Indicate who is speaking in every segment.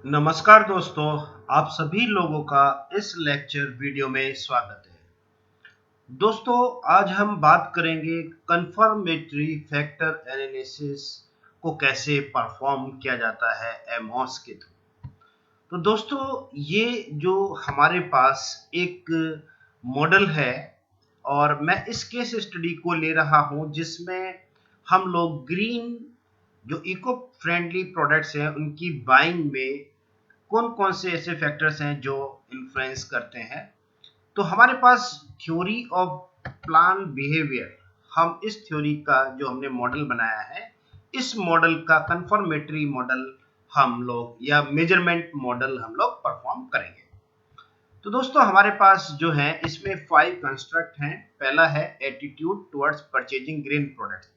Speaker 1: नमस्कार दोस्तों, आप सभी लोगों का इस लेक्चर वीडियो में स्वागत है। दोस्तों, आज हम बात करेंगे कंफर्मेटरी फैक्टर एनालिसिस को कैसे परफॉर्म किया जाता है एमओएस के थ्रू। तो दोस्तों, ये जो हमारे पास एक मॉडल है और मैं इस केस स्टडी को ले रहा हूं जिसमें हम लोग ग्रीन जो इको फ्रेंडली प्रोडक्ट्स हैं उनकी बाइंग में कौन कौन से ऐसे फैक्टर्स हैं जो इन्फ्लुएंस करते हैं। तो हमारे पास थ्योरी ऑफ प्लांट बिहेवियर, हम इस थ्योरी का जो हमने मॉडल बनाया है, इस मॉडल का कंफर्मेटरी मॉडल हम लोग या मेजरमेंट मॉडल हम लोग परफॉर्म करेंगे। तो दोस्तों, हमारे पास जो है इसमें 5 कंस्ट्रक्ट हैं। पहला है attitude towards purchasing green products.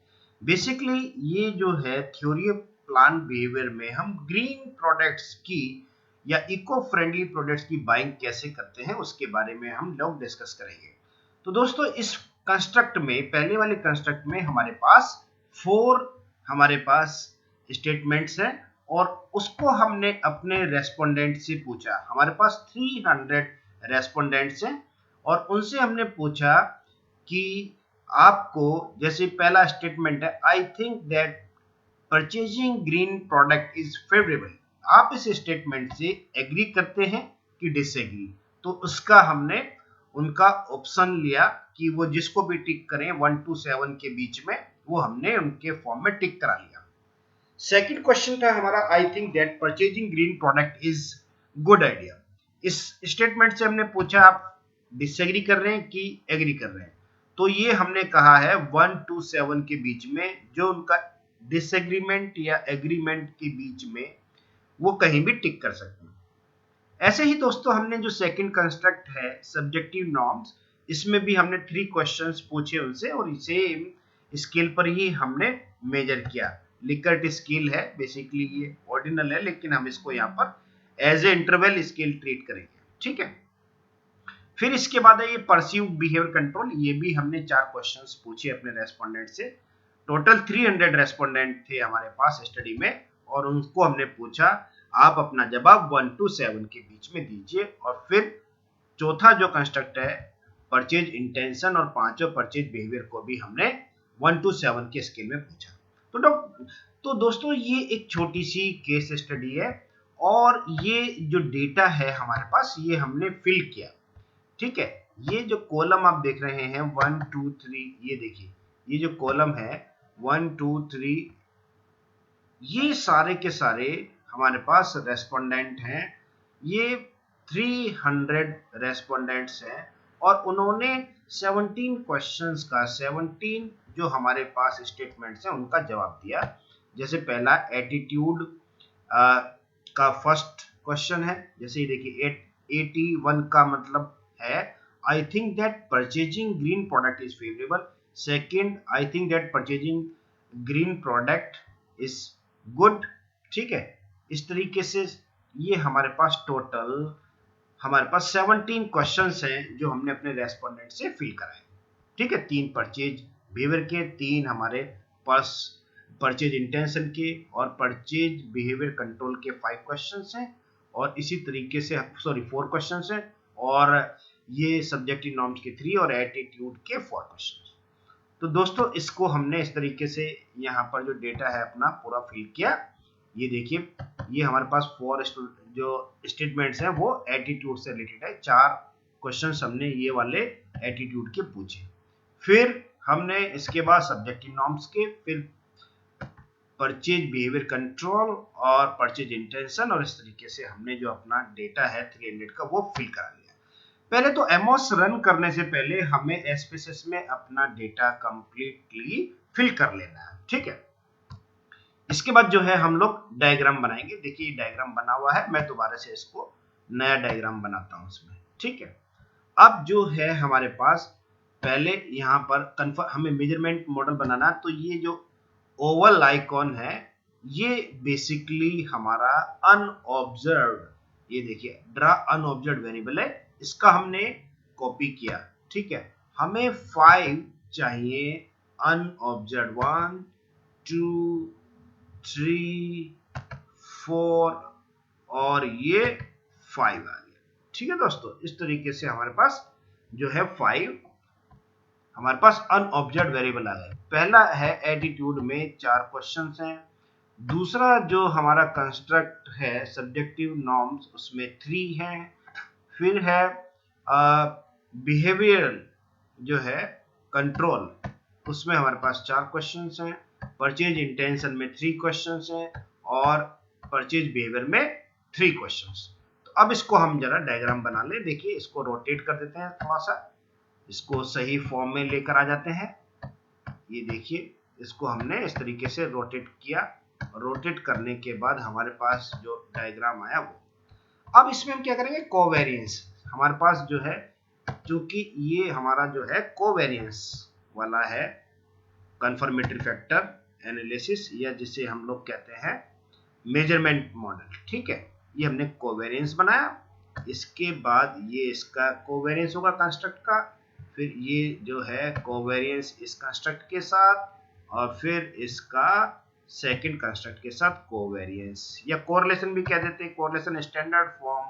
Speaker 1: Basically ये जो है थ्योरी ऑफ प्लांट बिहेवियर में हम ग्रीन प्रोडक्ट्स की या इको फ्रेंडली प्रोडक्ट्स की बाइंग कैसे करते हैं उसके बारे में हम लोग डिस्कस करेंगे। तो दोस्तों, इस कंस्ट्रक्ट में, पहले वाले कंस्ट्रक्ट में हमारे पास 4 हमारे पास स्टेटमेंट्स हैं और उसको हमने अपने रेस्पोंडेंट से पूछा। हमारे पास 300 रेस्पोंडेंट्स हैं और उनसे हमने पूछा कि आपको, जैसे पहला स्टेटमेंट है, I think that purchasing green product is favourable. आप इस स्टेटमेंट से एग्री करते हैं कि डिसएग्री? तो उसका हमने उनका ऑप्शन लिया कि वो जिसको भी टिक करें 1 to 7 के बीच में, वो हमने उनके फॉर्म में टिक करा लिया। सेकंड क्वेश्चन था हमारा, I think that purchasing green product is good idea. इस स्टेटमेंट से हमने पूछा आप डिसएग्री कर रहे हैं कि एग्री कर रहे हैं। तो ये हमने कहा है 1 to 7 के बीच में, जो उनका डिसएग्रीमेंट या एग्रीमेंट के बीच में, वो कहीं भी टिक कर सकते हैं। ऐसे ही दोस्तों, हमने जो सेकंड कंस्ट्रक्ट है सब्जेक्टिव नॉर्म्स, इसमें भी हमने 3 क्वेश्चंस पूछे उनसे और सेम स्केल पर ही हमने मेजर किया। लिकर्ट स्केल है, बेसिकली ये ऑर्डिनल है, लेकिन हम इसको यहाँ पर as a interval scale treat करेंगे। ठीक है। फिर इसके बाद है ये परसीव बिहेवियर कंट्रोल। ये भी हमने 4 क्वेश्चंस पूछे अपने रेस्पोंडेंट से। टोटल 300 रेस्पोंडेंट थे हमारे पास स्टडी में और उनको हमने पूछा आप अपना जवाब 1 to 7 के बीच में दीजिए। और फिर चौथा जो कंस्ट्रक्ट है परचेज इंटेंशन और पांचों परचेज बिहेवियर को भी हमने 1 to 7 के स्केल में पूछा। तो दोस्तों, ये एक छोटी सी केस स्टडी है और ये जो डेटा है हमारे पास, ये हमने फिल किया। ठीक है। ये जो कॉलम आप देख रहे हैं 1 2 3, ये देखिए, ये जो कॉलम है 1 2 3, ये सारे के सारे हमारे पास रेस्पोंडेंट हैं। ये 300 रेस्पोंडेंट्स हैं और उन्होंने 17 क्वेश्चंस का 17 जो हमारे पास स्टेटमेंट्स हैं उनका जवाब दिया। जैसे पहला एटीट्यूड का फर्स्ट क्वेश्चन है, जैसे ये देखिए 81 का मतलब है I think that purchasing green product is favourable. Second, I think that purchasing green product is good. ठीक है। इस तरीके से ये हमारे पास टोटल हमारे पास 17 क्वेश्चंस हैं जो हमने अपने रेस्पोंडेंट से फिल कराए। ठीक है। 3 परचेज बिहेवियर के, 3 हमारे पास परचेज इंटेंशन के और परचेज बिहेवियर कंट्रोल के 5 क्वेश्चंस हैं और इसी तरीके से 4 क्वेश्चंस हैं और ये सब्जेक्टिव नॉर्म्स के 3 और एटीट्यूड के 4 क्वेश्चंस। तो दोस्तों, इसको हमने इस तरीके से यहाँ पर जो डेटा है अपना पूरा फिल किया। ये देखिए, ये हमारे पास 4 जो स्टेटमेंट्स हैं वो एटीट्यूड से रिलेटेड है। 4 क्वेश्चंस हमने ये वाले एटीट्यूड के पूछे। फिर हमने इसके बाद सब्जेक्टिव नॉर्म्स के, फिर परचेज बिहेवियर कंट्रोल और परचेज इंटेंशन, और इस तरीके से हमने जो अपना डेटा है 300 का वो फिल करा लिया। पहले तो एमओएस रन करने से पहले हमें एसपीएसएस में अपना डेटा कंप्लीटली फिल कर लेना है। ठीक है। इसके बाद जो है हम लोग डायग्राम बनाएंगे। देखिए डायग्राम बना हुआ है, मैं दोबारा से इसको नया डायग्राम बनाता हूं इसमें। ठीक है। अब जो है हमारे पास पहले यहाँ पर हमें मेजरमेंट मॉडल बनाना, तो ये जो ओवल आइकॉन है ये बेसिकली हमारा अनऑब्जर्व्ड, ये देखिए ड्रा अनऑब्जर्व्ड वेरिएबल है, इसका हमने कॉपी किया। ठीक है। हमें 5 चाहिए अनऑब्जर्व्ड, 1 2 3 4 और ये 5 आ गया। ठीक है दोस्तों, इस तरीके से हमारे पास जो है 5 हमारे पास अनऑब्जर्व्ड वेरिएबल आ गए। पहला है एटीट्यूड में 4 क्वेश्चंस हैं। दूसरा जो हमारा कंस्ट्रक्ट है सब्जेक्टिव नॉर्म्स, उसमें 3 हैं। फिर है बिहेवियरल जो है कंट्रोल, उसमें हमारे पास 4 क्वेश्चंस हैं। परचेज इंटेंशन में 3 क्वेश्चंस हैं और परचेज बिहेवियर में 3 क्वेश्चंस। तो अब इसको हम जरा डायग्राम बना ले। देखिए, इसको रोटेट कर देते हैं थोड़ा सा, इसको सही फॉर्म में लेकर आ जाते हैं। ये देखिए, इसको हमने इस तरीके से रोटेट किया। रोटेट करने के बाद हमारे पास जो डायग्राम आया वो, अब इसमें हम क्या करेंगे, कोवेरिएंस हमारे पास जो है, क्योंकि ये हमारा जो है कोवेरिएंस वाला है कंफर्मेटरी फैक्टर एनालिसिस, या जिसे हम लोग कहते हैं मेजरमेंट मॉडल। ठीक है, ये हमने कोवेरिएंस बनाया। इसके बाद ये इसका कोवेरिएंस होगा कंस्ट्रक्ट का, फिर ये जो है कोवेरिएंस इस कंस्ट्रक्ट के साथ, और फिर इसका सेकंड कंस्ट्रक्ट के साथ कोवेरिएंस, या कोरिलेशन भी कह देते हैं। कोरिलेशन स्टैंडर्ड फॉर्म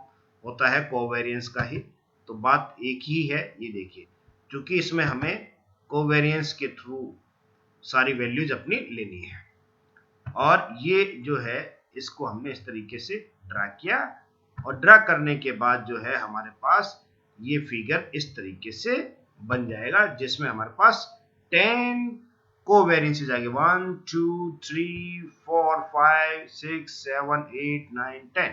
Speaker 1: होता है कोवेरिएंस का ही, तो बात एक ही है। ये देखिए, क्योंकि इसमें हमें कोवेरिएंस के थ्रू सारी वैल्यूज अपनी लेनी है, और ये जो है इसको हमने इस तरीके से ड्रा किया, और ड्रा करने के बाद जो है हमारे पास ये फिगर इस तरीके से बन जाएगा, जिसमें हमारे पास 10 कोवेरिएंसेस आएंगे। 1 2 3 4 5 6 7 8 9 10।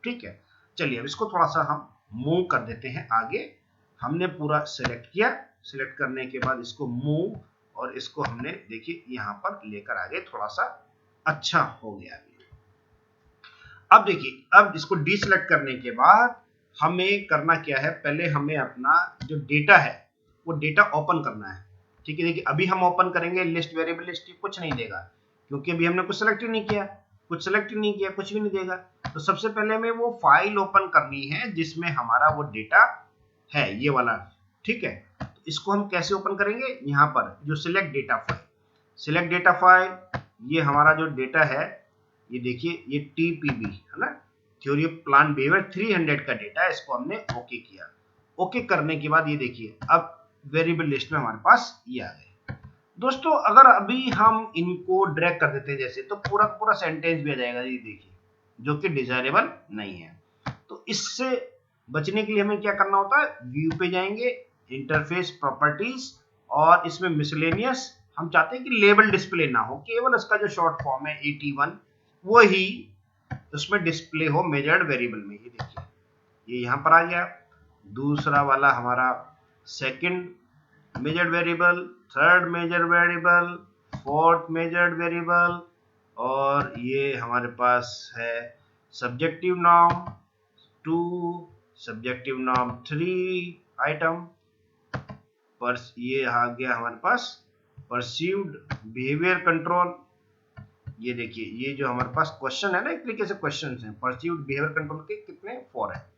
Speaker 1: ठीक है, चलिए अब इसको थोड़ा सा हम मूव कर देते हैं आगे। हमने पूरा सिलेक्ट किया, सिलेक्ट करने के बाद इसको मूव, और इसको हमने देखिए यहाँ पर लेकर आगे, थोड़ा सा अच्छा हो गया। अब देखिए, अब इसको डीसेलेक्ट करने के बाद हमें करना क्या है, पहले हमें अपना जो डेटा है वो डेटा ओपन करना है। ठीक है, देखिए अभी हम ओपन करेंगे लिस्ट, वेरिएबल लिस्ट कुछ नहीं देगा, क्योंकि अभी हमने कुछ सेलेक्ट ही नहीं किया, कुछ सेलेक्ट ही नहीं किया, कुछ भी नहीं देगा। तो सबसे पहले हमें वो फाइल ओपन करनी है जिसमें हमारा वो डेटा है, ये वाला। ठीक है, तो इसको हम कैसे ओपन करेंगे, यहाँ पर जो select data file, select data file, ये हमारा जो डेटा है, ये देखिए ये टीपीबी है ना, थ्योरी ऑफ प्लांट बिहेवियर 300 का डेटा है। इसको हमने ओके किया। ओके करने के बाद ये देखिए, अब वेरिएबल लिस्ट में हमारे पास ये आ गए। दोस्तों, अगर अभी हम इनको ड्रैग कर देते हैं जैसे, तो पूरा पूरा सेंटेंस भी आ जाएगा, ये देखिए, जो कि डिजायरेबल नहीं है। तो इससे बचने के लिए हमें क्या करना होता है, व्यू पे जाएंगे, इंटरफेस प्रॉपर्टीज, और इसमें मिसलेनियस, हम चाहते हैं कि लेबल डिस्प्ले ना हो, केवल इसका जो शॉर्ट फॉर्म है 81 वो ही उसमें डिस्प्ले हो मेजर्ड वेरिएबल में। ये देखिए, ये यहाँ पर आ गया। दूसरा वाला हमारा second measured variable, third measured variable, fourth measured variable, और ये हमारे पास है subjective norm 2, subjective norm 3 item पर, ये आ गया हमारे पास परसीव्ड बिहेवियर कंट्रोल। ये देखिए, ये जो हमारे पास क्वेश्चन है ना, एक तरीके से क्वेश्चन है, परसीव्ड बिहेवियर कंट्रोल के कितने 4 है।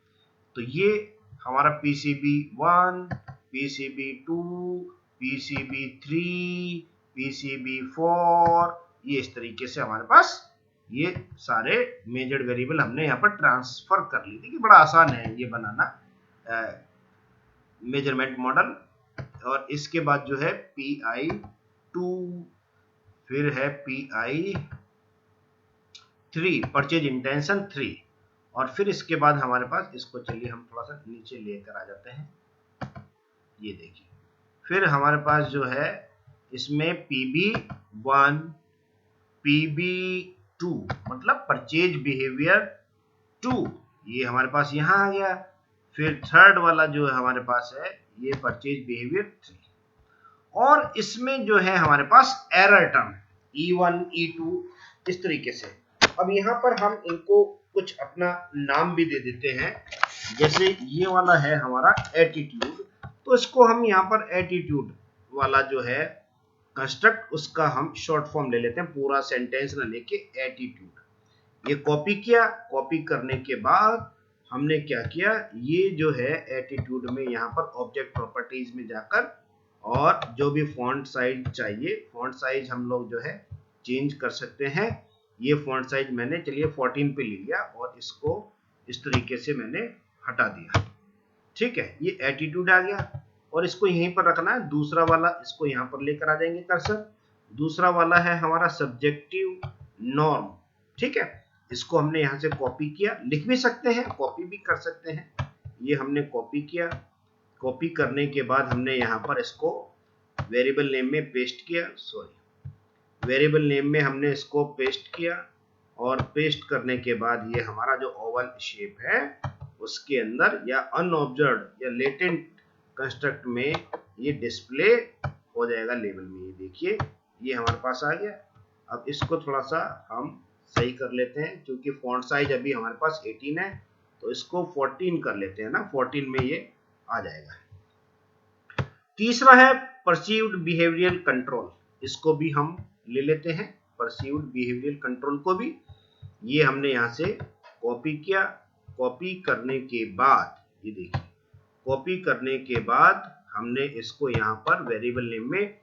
Speaker 1: तो ये हमारा पीसीबी 1, पीसीबी 2, पीसीबी 3, पीसीबी 4, ये इस तरीके से हमारे पास ये सारे मेजर्ड वेरिएबल हमने यहाँ पर ट्रांसफर कर ली। देखिए बड़ा आसान है ये बनाना मेजरमेंट मॉडल। और इसके बाद जो है PI2, फिर है PI3 परचेज इंटेंशन 3, और फिर इसके बाद हमारे पास, इसको चलिए हम थोड़ा सा नीचे लेकर आ जाते हैं। ये देखिए, फिर हमारे पास जो है इसमें PB1, PB2 मतलब परचेज बिहेवियर 2, ये हमारे पास यहाँ आ गया। फिर थर्ड वाला जो है हमारे पास है ये परचेज बिहेवियर 3, और इसमें जो है हमारे पास एरर टर्म E1, E2 इस तरीके से। अब यहाँ पर हम इनको कुछ अपना नाम भी दे देते हैं, जैसे ये वाला है हमारा एटीट्यूड, तो इसको हम यहाँ पर एटीट्यूड वाला जो है कंस्ट्रक्ट, उसका हम शॉर्ट फॉर्म ले लेते हैं, पूरा सेंटेंस ना लेके एटीट्यूड। ये कॉपी किया, कॉपी करने के बाद हमने क्या किया, ये जो है एटीट्यूड में यहाँ पर ऑब्जेक्ट प्रॉपर्टीज में जाकर, और जो भी फॉन्ट साइज चाहिए, फॉन्ट साइज हम लोग जो है चेंज कर सकते हैं। ये फॉन्ट साइज मैंने चलिए 14 पे ले लिया, और इसको इस तरीके से मैंने हटा दिया। ठीक है, ये एटीट्यूड आ गया और इसको यहीं पर रखना है। दूसरा वाला इसको यहाँ पर लेकर आ जाएंगे कर्सर। दूसरा वाला है हमारा सब्जेक्टिव नॉर्म। ठीक है, इसको हमने यहाँ से कॉपी किया, लिख भी सकते हैं, कॉपी भी कर सकते हैं। ये हमने कॉपी किया। कॉपी करने के बाद हमने यहाँ पर इसको वेरिएबल नेम में पेस्ट किया। वेरिएबल नेम में हमने इसको पेस्ट किया और पेस्ट करने के बाद ये हमारा जो ओवल शेप है उसके अंदर या अनऑब्जर्व्ड या लेटेंट कंस्ट्रक्ट में ये डिस्प्ले हो जाएगा लेवल में। ये देखिए, ये हमारे पास आ गया। अब इसको थोड़ा सा हम सही कर लेते हैं, क्योंकि फॉन्ट साइज अभी हमारे पास 18 है, तो इसको 14 कर लेते हैं ना, 14 में ये आ जाएगा। तीसरा है परसीव्ड बिहेवियरल कंट्रोल। इसको भी हम ले लेते हैं, परसीव्ड बिहेवियरल कंट्रोल को भी। ये हमने यहाँ से कॉपी किया। कॉपी करने के बाद ये देखिए, कॉपी करने के बाद हमने इसको यहाँ पर वेरिएबल नेम में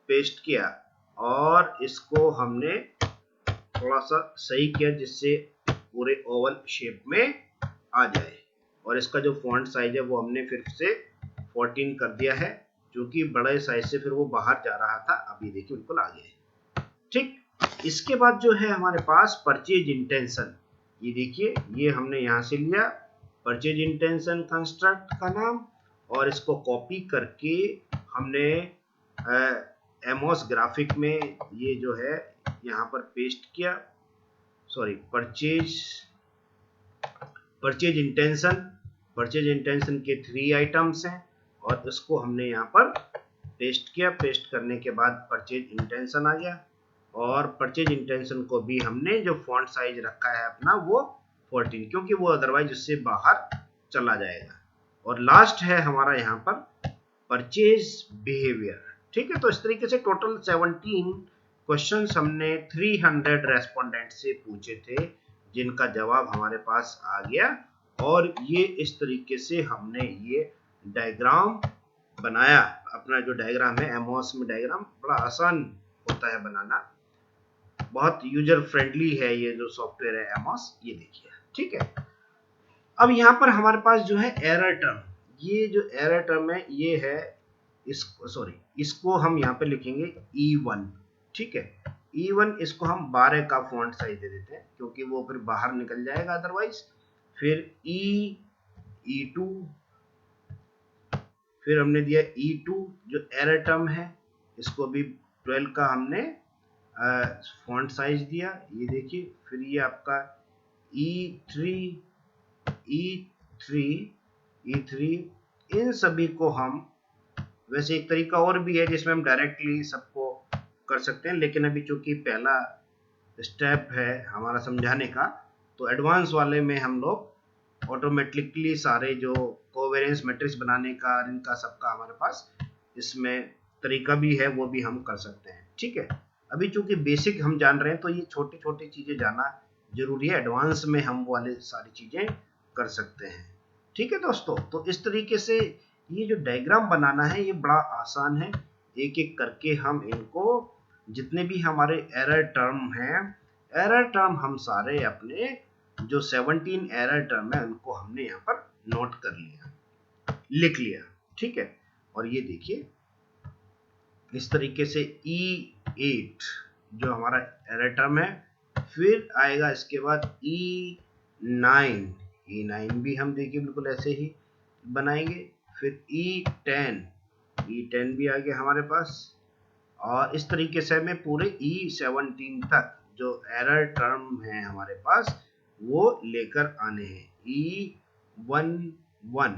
Speaker 1: पेस्ट किया और इसको हमने थोड़ा सा सही किया जिससे पूरे ओवल शेप में आ जाए। और इसका जो फॉन्ट साइज है वो हमने फिर से 14 कर दिया है, क्योंकि बड़े साइज से फिर वो बाहर जा रहा था। अब ये देखिए बिल्कुल आ गया है। ठीक, इसके बाद जो है हमारे पास परचेज इंटेंशन। ये देखिए, ये हमने यहाँ से लिया परचेज इंटेंशन कंस्ट्रक्ट का नाम, और इसको कॉपी करके हमने एमोस ग्राफिक में ये जो है यहाँ पर पेस्ट किया। परचेज इंटेंशन के 3 आइटम्स हैं और इसको हमने यहाँ पर पेस्ट किया। पेस्ट करने के बाद परचेज इंटेंशन आ गया और परचेज इंटेंशन को भी हमने जो फॉन्ट साइज रखा है अपना वो 14, क्योंकि वो अदरवाइज उससे बाहर चला जाएगा। और लास्ट है हमारा यहाँ पर परचेज बिहेवियर। ठीक है, तो इस तरीके से टोटल 17 क्वेश्चंस हमने 300 रेस्पोंडेंट से पूछे थे, जिनका जवाब हमारे पास आ गया। और ये इस तरीके से हमने ये डायग्राम बनाया। अपना जो डायग्राम है एमोस में, डायग्राम बड़ा आसान होता है बनाना, बहुत यूजर फ्रेंडली है ये जो सॉफ्टवेयर है एमोस। ये देखिए, ठीक है। अब यहाँ पर हमारे पास जो है एरर टर्म, ये जो एरर टर्म है ये है इसको हम यहाँ पे लिखेंगे E1। ठीक है, E1 इसको हम 12 का फॉन्ट साइज दे देते हैं, क्योंकि वो फिर बाहर निकल जाएगा अदरवाइज। फिर E2, फिर हमने दिया E2 जो एरर टर्म है, इसको भी 12 का हमने फॉन्ट साइज दिया। ये देखिए, फिर ये आपका E3 इन सभी को हम, वैसे एक तरीका और भी है जिसमें हम डायरेक्टली सबको कर सकते हैं, लेकिन अभी चूंकि पहला स्टेप है हमारा समझाने का, तो एडवांस वाले में हम लोग ऑटोमेटिकली सारे जो कोवेरिएंस मैट्रिक्स बनाने का इनका सबका हमारे पास इसमें तरीका भी है, वो भी हम कर सकते हैं। ठीक है, अभी चूंकि बेसिक हम जान रहे हैं तो ये छोटी छोटी चीजें जानना जरूरी है, एडवांस में हम वाले सारी चीजें कर सकते हैं। ठीक है दोस्तों, तो इस तरीके से ये जो डायग्राम बनाना है ये बड़ा आसान है। एक एक करके हम इनको, जितने भी हमारे एरर टर्म हैं, एरर टर्म हम सारे अपने जो 17 एरर टर्म है उनको हमने यहाँ पर नोट कर लिया, लिख लिया। ठीक है, और ये देखिए इस तरीके से E8 जो हमारा एरर टर्म है, फिर आएगा इसके बाद E9 भी हम देखिए बिल्कुल ऐसे ही बनाएंगे। फिर E10 भी आ गया हमारे पास, और इस तरीके से हमें पूरे E17 तक जो एरर टर्म है हमारे पास वो लेकर आने हैं, E11।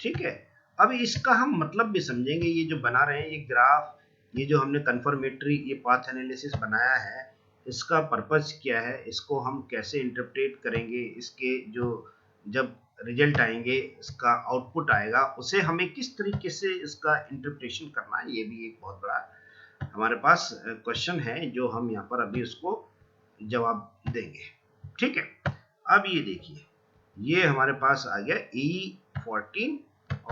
Speaker 1: ठीक है, अब इसका हम मतलब भी समझेंगे। ये जो बना रहे हैं ये ग्राफ, ये जो हमने कन्फर्मेटरी ये पाथ एनालिसिस बनाया है, इसका पर्पस क्या है, इसको हम कैसे इंटरप्रेट करेंगे, इसके जो जब रिजल्ट आएंगे, इसका आउटपुट आएगा, उसे हमें किस तरीके से इसका इंटरप्रिटेशन करना है, ये भी एक बहुत बड़ा हमारे पास क्वेश्चन है जो हम यहाँ पर अभी उसको जवाब देंगे। ठीक है, अब ये देखिए, ये हमारे पास आ गया E14,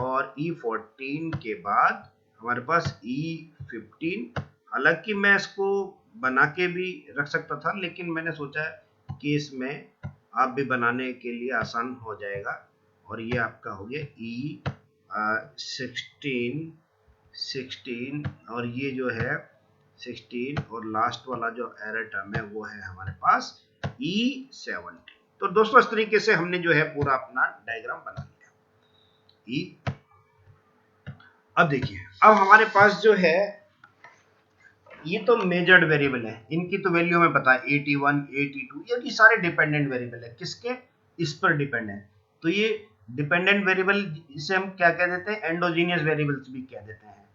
Speaker 1: और E14 के बाद हमारे पास E15। हालांकि मैं इसको बना के भी रख सकता था, लेकिन मैंने सोचा कि इसमें आप भी बनाने के लिए आसान हो जाएगा। और ये आपका हो गया E16 और ये जो है 16 और लास्ट वाला जो एरर टर्म है वो है हमारे पास E17। तो दोस्तों इस तरीके से हमने जो है पूरा अपना डायग्राम बना लिया। अब देखिए, अब हमारे पास जो है ये तो मेजर्ड वेरिएबल है, इनकी तो वैल्यू हमें पता है 81, 82, ये सारे डिपेंडेंट वेरिएबल है। किसके? इस पर डिपेंड है। तो ये डिपेंडेंट वेरिएबल इसे हम क्या कह देते हैं? एंडोजीनियस वेरिएबल्स भी कह देते हैं।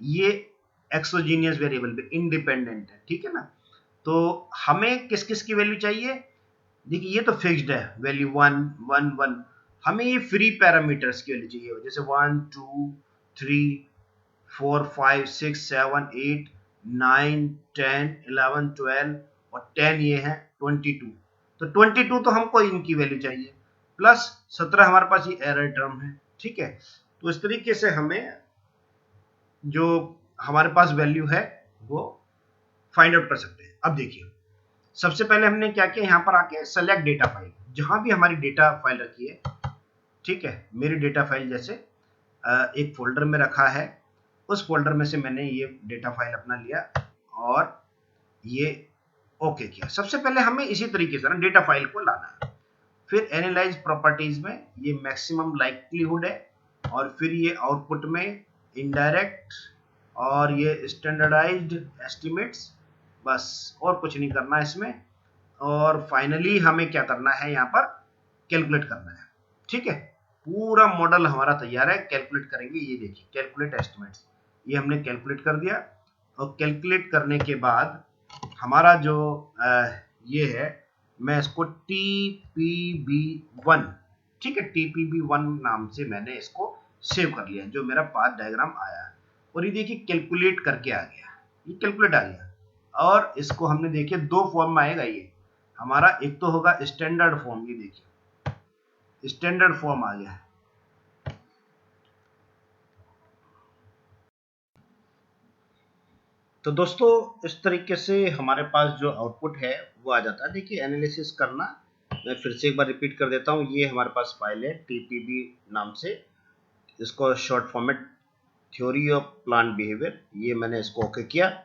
Speaker 1: ये एक्सोजीनियस वेरिएबल भी इंडिपेंडेंट है, ठीक है ना। तो हमें किस किस की वैल्यू चाहिए? देखिए ये तो फिक्स्ड है वैल्यू 1 1 1। हमें ये फ्री पैरामीटर्स की वैल्यू चाहिए, जैसे 1 2 3 4 5 6 7 8 9 10 11 12 और 10 ये है 22। तो 22 तो हमको इनकी वैल्यू चाहिए, प्लस 17 हमारे पास ये एरर टर्म है, ठीक है। तो इस तरीके से हमें जो हमारे पास वैल्यू है वो फाइंड आउट कर सकते हैं। अब देखिए, सबसे पहले हमने क्या किया, यहाँ पर आके सेलेक्ट डेटा फाइल, जहां भी हमारी डेटा फाइल रखी है, ठीक है। मेरी डेटा फाइल जैसे एक फोल्डर में रखा है, उस फोल्डर में से मैंने ये डेटा फाइल अपना लिया और ये ओके किया। सबसे पहले हमें इसी तरीके से ना डेटा फाइल को लाना है। फिर एनालाइज प्रॉपर्टीज में ये मैक्सिमम लाइक्लीहुड है, और फिर ये आउटपुट में इनडायरेक्ट और ये स्टैंडर्डाइज्ड एस्टिमेट्स, बस और कुछ नहीं करना इसमें। और फाइनली हमें क्या करना है, यहाँ पर कैलकुलेट करना है, ठीक है। पूरा मॉडल हमारा तैयार है, कैलकुलेट करेंगे। ये देखिए कैलकुलेट एस्टिमेट्स, ये हमने कैलकुलेट कर दिया। और कैलकुलेट करने के बाद हमारा जो ये है, मैं इसको TPB1, ठीक है, TPB1 नाम से मैंने इसको सेव कर लिया, जो मेरा पाथ डायग्राम आया। और ये देखिए कैलकुलेट करके आ गया, ये कैलकुलेट आ गया। और इसको हमने देखिए दो फॉर्म में आएगा ये हमारा, एक तो होगा स्टैंडर्ड फॉर्म, ये देखिए स्टैंडर्ड फॉर्म आ गया। तो दोस्तों इस तरीके से हमारे पास जो आउटपुट है वो आ जाता है। देखिए एनालिसिस करना, मैं फिर से एक बार रिपीट कर देता हूँ। ये हमारे पास फाइल है TPB नाम से, इसको short format theory of plant behaviour, ये मैंने इसको ओके किया।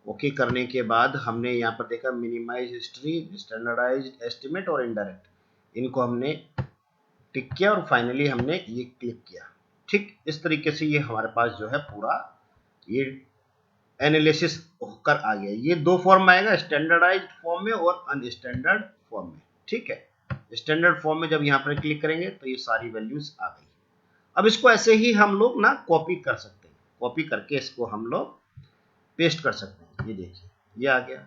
Speaker 1: ओके करने के बाद हमने यहाँ पर देखा मिनिमाइज हिस्ट्री, स्टैंडर्डाइज्ड एस्टिमेट और इनडायरेक्ट, इनको हमने टिक किया और फाइनली हमने ये क्लिक किया। ठीक इस तरीके से ये हमारे पास जो है पूरा ये एनालिसिस होकर आ गया। ये दो फॉर्म आएगा, स्टैंडर्डाइज्ड फॉर्म में और अनस्टैंडर्ड फॉर्म में, ठीक है। स्टैंडर्ड फॉर्म में जब यहाँ पर क्लिक करेंगे तो ये सारी वैल्यूज आ गई। अब इसको ऐसे ही हम लोग ना कॉपी कर सकते हैं, कॉपी करके इसको हम लोग पेस्ट कर सकते हैं। ये देखिए ये आ गया,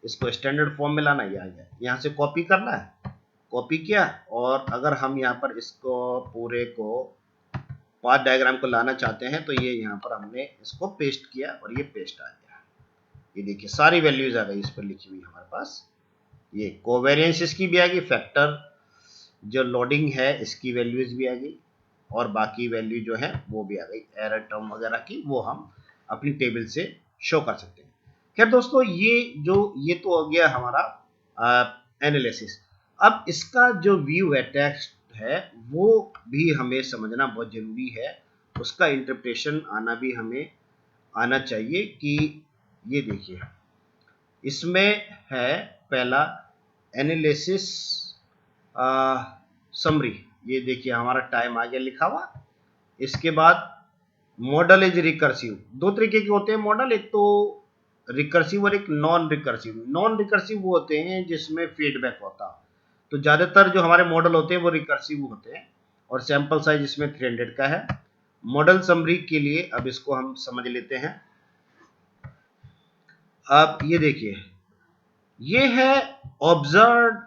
Speaker 1: इसको स्टैंडर्ड फॉर्म में लाना, ये आ गया। यहाँ से कॉपी करना है, कॉपी किया। और अगर हम यहाँ पर इसको पूरे को पाथ डायग्राम को लाना चाहते हैं तो ये यहाँ पर हमने इसको पेस्ट किया और ये पेस्ट आ गया। ये देखिए सारी वैल्यूज आ गई इस पर लिखी हुई हमारे पास। ये कोवेरियंस इसकी भी आ गई, फैक्टर जो लोडिंग है इसकी वैल्यूज भी आ गई, और बाकी वैल्यू जो है वो भी आ गई, एरर टर्म वगैरह की वो हम अपनी टेबल से शो कर सकते हैं। खैर दोस्तों ये तो हो गया हमारा एनालिसिस। अब इसका जो व्यू है, टेक्स्ट है, वो भी हमें समझना बहुत जरूरी है, उसका इंटरप्रिटेशन आना भी हमें आना चाहिए। कि ये देखिए इसमें है पहला एनालिसिस समरी, ये देखिए हमारा टाइम आ गया लिखा हुआ। इसके बाद मॉडल इज रिकर्सिव, दो तरीके के होते हैं मॉडल, एक तो रिकर्सिव और एक नॉन रिकर्सिव। नॉन रिकर्सिव वो होते हैं जिसमें फीडबैक होता, तो ज्यादातर जो हमारे मॉडल होते हैं वो रिकर्सिव होते हैं, और सैंपल साइज इसमें 300 का है। मॉडल समरी के लिए अब इसको हम समझ लेते हैं। अब ये देखिए ये है ऑब्जर्व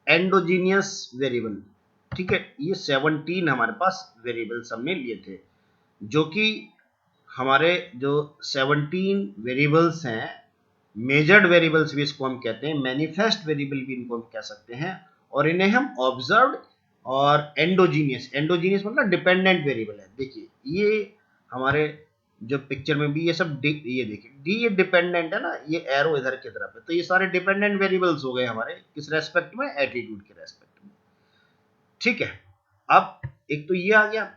Speaker 1: एंडोजीनियस वेरिएबल, ठीक है। ये 17 हमारे पास वेरिएबल्स हमने लिए थे, जो कि हमारे जो 17 वेरिएबल्स हैं, मेजर्ड वेरिएबल्स भी इसको हम कहते हैं, मैनिफेस्ट वेरिएबल भी इनको हम कह सकते हैं। और इन्हें हम ऑब्जर्व्ड और एंडोजीनियस, एंडोजीनियस मतलब डिपेंडेंट वेरिएबल है। देखिए ये हमारे जो पिक्चर में भी ये सब ये देखिए डी ये डिपेंडेंट है ना, ये एरो इधर की तरफ है, तो ये सारे डिपेंडेंट वेरिएबल्स हो गए हमारे किस रेस्पेक्ट में, एटीट्यूड के रेस्पेक्ट में। ठीक है, अब एक तो ये आ गया,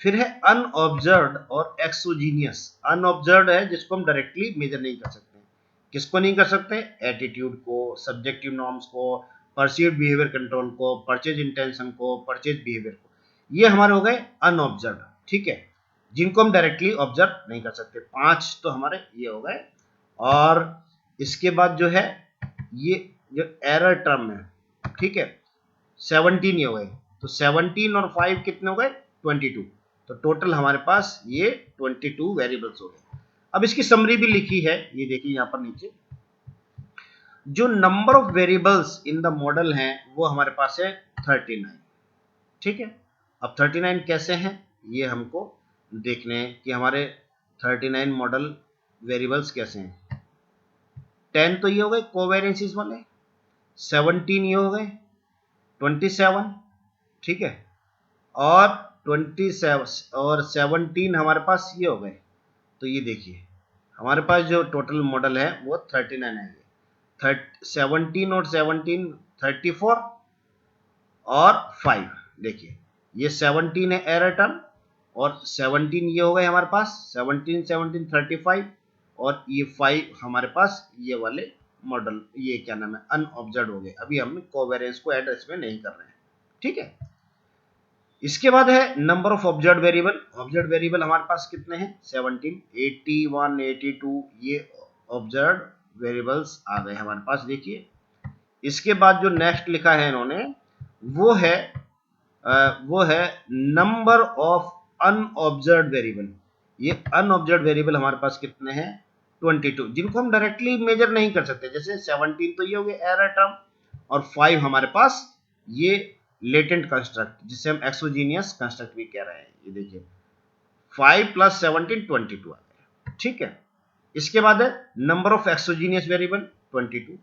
Speaker 1: फिर है अनऑब्जर्व्ड और एक्सोजीनियस। अनऑब्जर्व्ड है जिसको हम डायरेक्टली मेजर नहीं कर सकते। किसको नहीं कर सकते? एटीट्यूड को, सब्जेक्टिव नॉर्म्स को, परसीव्ड बिहेवियर कंट्रोल को, परचेज इंटेंशन को, परचेज बिहेवियर को, ये हमारे हो गए अनऑब्जर्व्ड। ठीक है, जिनको हम डायरेक्टली ऑब्जर्व नहीं कर सकते। 5 तो हमारे ये हो गए। और इसके बाद जो है ये जो एरर टर्म है, ठीक है, 17 ये हो गए, तो 17 और 5 कितने हो गए? 22। तो टोटल हमारे पास ये 22 वेरिएबल्स हो गए। अब इसकी समरी भी लिखी है, ये देखिए यहां पर नीचे, जो number of variables in the model हैं वो हमारे पास है 39। ठीक है, अब 39 कैसे हैं ये हमको देखने हैं कि हमारे 39 मॉडल वेरिएबल्स कैसे हैं। 10 तो ये हो गए कोवेरिएंसेस वाले, 17 ये हो गए, 27, ठीक है, और 27 और 17 हमारे पास ये हो गए। तो ये देखिए हमारे पास जो टोटल मॉडल है वो 39 है। 17 और 17 34 और 5, देखिए ये 17 है एरर टर्म, और 17 ये हो गए हमारे पास, 17 17 35, और ये 5 हमारे पास ये वाले मॉडल, ये क्या नाम है, अनऑब्जर्व हो गए। अभी हम कोवेरिएंस को ऐड इसमें नहीं कर रहे हैं। ठीक है, इसके बाद है number of observe variable. Observe variable हमारे पास कितने हैं? 17, 81, 82, ये ऑब्जर्व वेरिएबल्स आ गए हमारे पास। देखिए इसके बाद जो नेक्स्ट लिखा है इन्होंने वो है नंबर ऑफ अनऑब्जर्व वेरिएबल। ये अनऑब्जर्व वेरिएबल हमारे पास कितने हैं? 22, जिनको हम डायरेक्टली मेजर नहीं कर सकते। जैसे 17 तो ये हो गया एरर टर्म, और 5 हमारे पास ये लेटेंट कंस्ट्रक्ट, जिसे हम एक्सोजीनियस कंस्ट्रक्ट भी कह रहे हैं। ये देखिए 5 + 17 22 आ गया। ठीक है, इसके बाद है नंबर ऑफ एक्सोजीनियस वेरिएबल 22।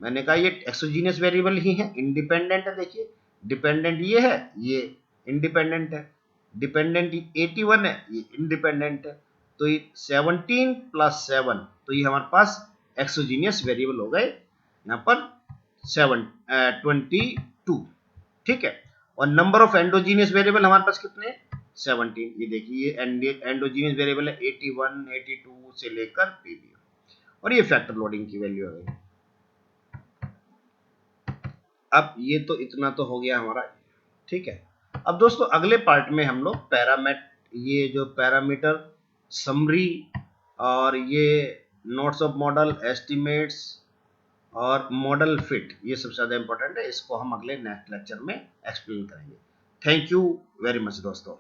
Speaker 1: मैंने कहा ये एक्सोजीनियस वेरिएबल ही है, इंडिपेंडेंट है। देखिए डिपेंडेंट ये है, ये इंडिपेंडेंट है। डिपेंडेंट 81 है, ये इंडिपेंडेंट है। तो ये 17 + 7, तो ये हमारे पास एक्सोजीनियस वेरिएबल हो गए यहाँ पर 22। ठीक है, और नंबर ऑफ एंडोजीनियस वेरिएबल हमारे पास कितने हैं? 17। ये देखिए ये एंडोजीनियस वेरिएबल है 81 82 से लेकर पीबी, और ये फैक्टर लोडिंग की वैल्यू है। अब ये तो इतना तो हो गया हमारा। ठीक है, अब दोस्तों अगले पार्ट में हम लोग ये जो पैरामीटर समरी और ये नोट्स ऑफ मॉडल, एस्टिमेट्स और मॉडल फिट, ये सबसे ज्यादा इंपॉर्टेंट है। इसको हम अगले नेक्स्ट लेक्चर में एक्सप्लेन करेंगे। थैंक यू वेरी मच दोस्तों।